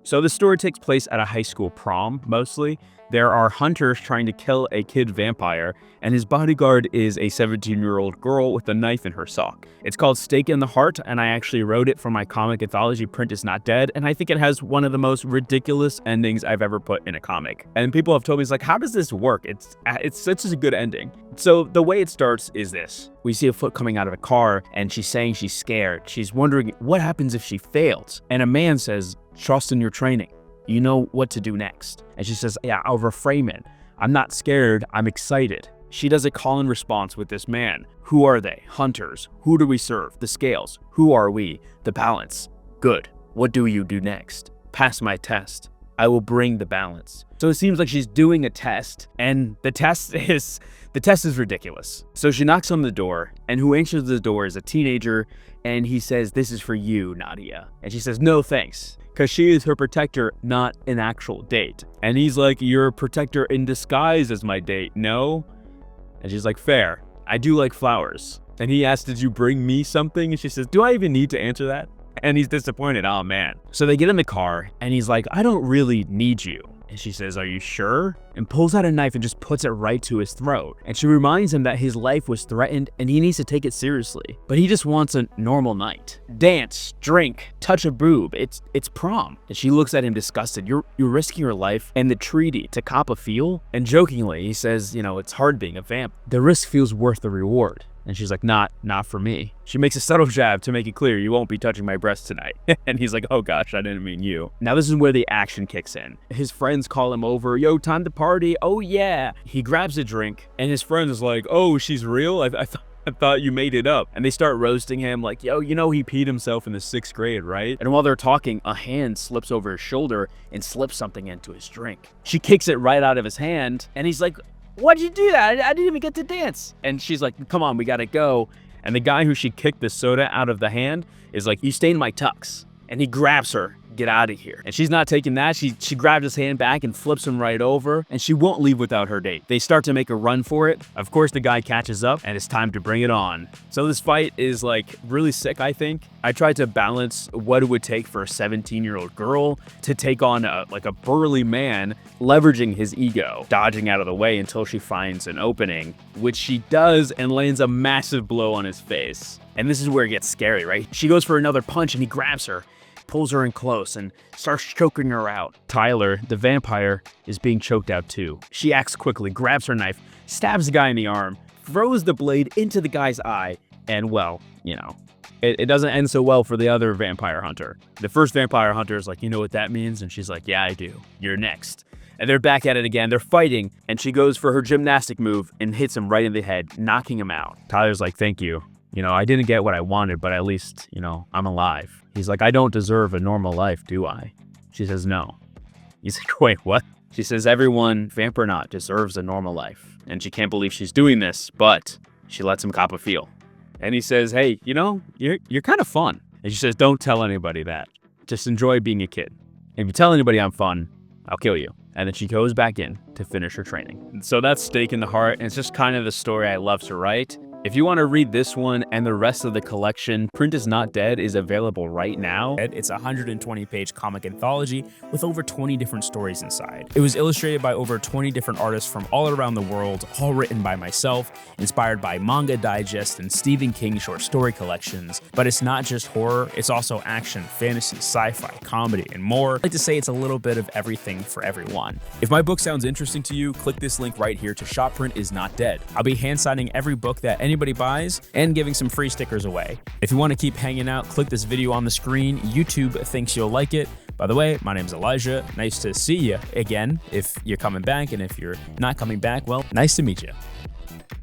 So the story takes place at a high school prom, mostly. There are hunters trying to kill a kid vampire, and his bodyguard is a 17-year-old girl with a knife in her sock. It's called Stake in the Heart, and I actually wrote it for my comic anthology, Print is Not Dead, and I think it has one of the most ridiculous endings I've ever put in a comic. And people have told me, it's like, how does this work? It's such a good ending. So the way it starts is this. We see a foot coming out of a car, and she's saying she's scared. She's wondering what happens if she fails. And a man says, trust in your training. You know what to do next. And she says, yeah, I'll reframe it. I'm not scared, I'm excited. She does a call and response with this man. Who are they? Hunters. Who do we serve? The scales. Who are we? The balance. Good. What do you do next? Pass my test. I will bring the balance. So it seems like she's doing a test, and the test is ridiculous. So she knocks on the door, and who answers the door is a teenager, and he says, this is for you, Nadia. And she says, no thanks, because she is her protector, not an actual date. And he's like, you're a protector in disguise as my date, no? And she's like, fair. I do like flowers. And he asks, did you bring me something? And she says, do I even need to answer that? And he's disappointed. Oh, man. So they get in the car, and he's like, I don't really need you. And she says, are you sure? And pulls out a knife and just puts it right to his throat. And she reminds him that his life was threatened and he needs to take it seriously. But he just wants a normal night. Dance, drink, touch a boob. It's prom. And she looks at him disgusted. You're risking your life and the treaty to cop a feel? And jokingly, he says, you know, it's hard being a vamp. The risk feels worth the reward. And she's like, not for me. She makes a subtle jab to make it clear, you won't be touching my breasts tonight. And he's like, oh gosh, I didn't mean you. Now this is where the action kicks in. His friends call him over, yo, time to party, oh yeah. He grabs a drink, and his friend is like, oh, she's real? I thought you made it up. And they start roasting him like, yo, you know he peed himself in the 6th grade, right? And while they're talking, a hand slips over his shoulder and slips something into his drink. She kicks it right out of his hand, and he's like, why'd you do that? I didn't even get to dance. And she's like, come on, we gotta go. And the guy who she kicked the soda out of the hand is like, you stained my tux. And he grabs her, get out of here. And she's not taking that. She grabs his hand back and flips him right over, and she won't leave without her date. They start to make a run for it. Of course, the guy catches up, and it's time to bring it on. So this fight is like really sick, I think. I tried to balance what it would take for a 17-year-old girl to take on a burly man, leveraging his ego, dodging out of the way until she finds an opening, which she does, and lands a massive blow on his face. And this is where it gets scary, right? She goes for another punch, and he grabs her, pulls her in close, and starts choking her out. Tyler, the vampire, is being choked out too. She acts quickly, grabs her knife, stabs the guy in the arm, throws the blade into the guy's eye, and well, you know, it doesn't end so well for the other vampire hunter. The first vampire hunter is like, you know what that means? And she's like, yeah, I do. You're next. And they're back at it again. They're fighting, and she goes for her gymnastic move and hits him right in the head, knocking him out. Tyler's like, thank you. You know, I didn't get what I wanted, but at least, you know, I'm alive. He's like, I don't deserve a normal life, do I? She says, no. He's like, wait, what? She says, everyone, vamp or not, deserves a normal life. And she can't believe she's doing this, but she lets him cop a feel. And he says, hey, you know, you're kind of fun. And she says, don't tell anybody that. Just enjoy being a kid. If you tell anybody I'm fun, I'll kill you. And then she goes back in to finish her training. And so that's Stake in the Heart, and it's just kind of the story I love to write. If you want to read this one and the rest of the collection, Print is Not Dead is available right now. It's a 120-page comic anthology with over 20 different stories inside. It was illustrated by over 20 different artists from all around the world, all written by myself, inspired by Manga Digest and Stephen King short story collections. But it's not just horror, it's also action, fantasy, sci-fi, comedy, and more. I like to say it's a little bit of everything for everyone. If my book sounds interesting to you, click this link right here to shop Print is Not Dead. I'll be hand signing every book that anybody buys and giving some free stickers away. If you want to keep hanging out, click this video on the screen. YouTube thinks you'll like it. By the way, my name's Elijah. Nice to see you again if you're coming back, and if you're not coming back, well, nice to meet you.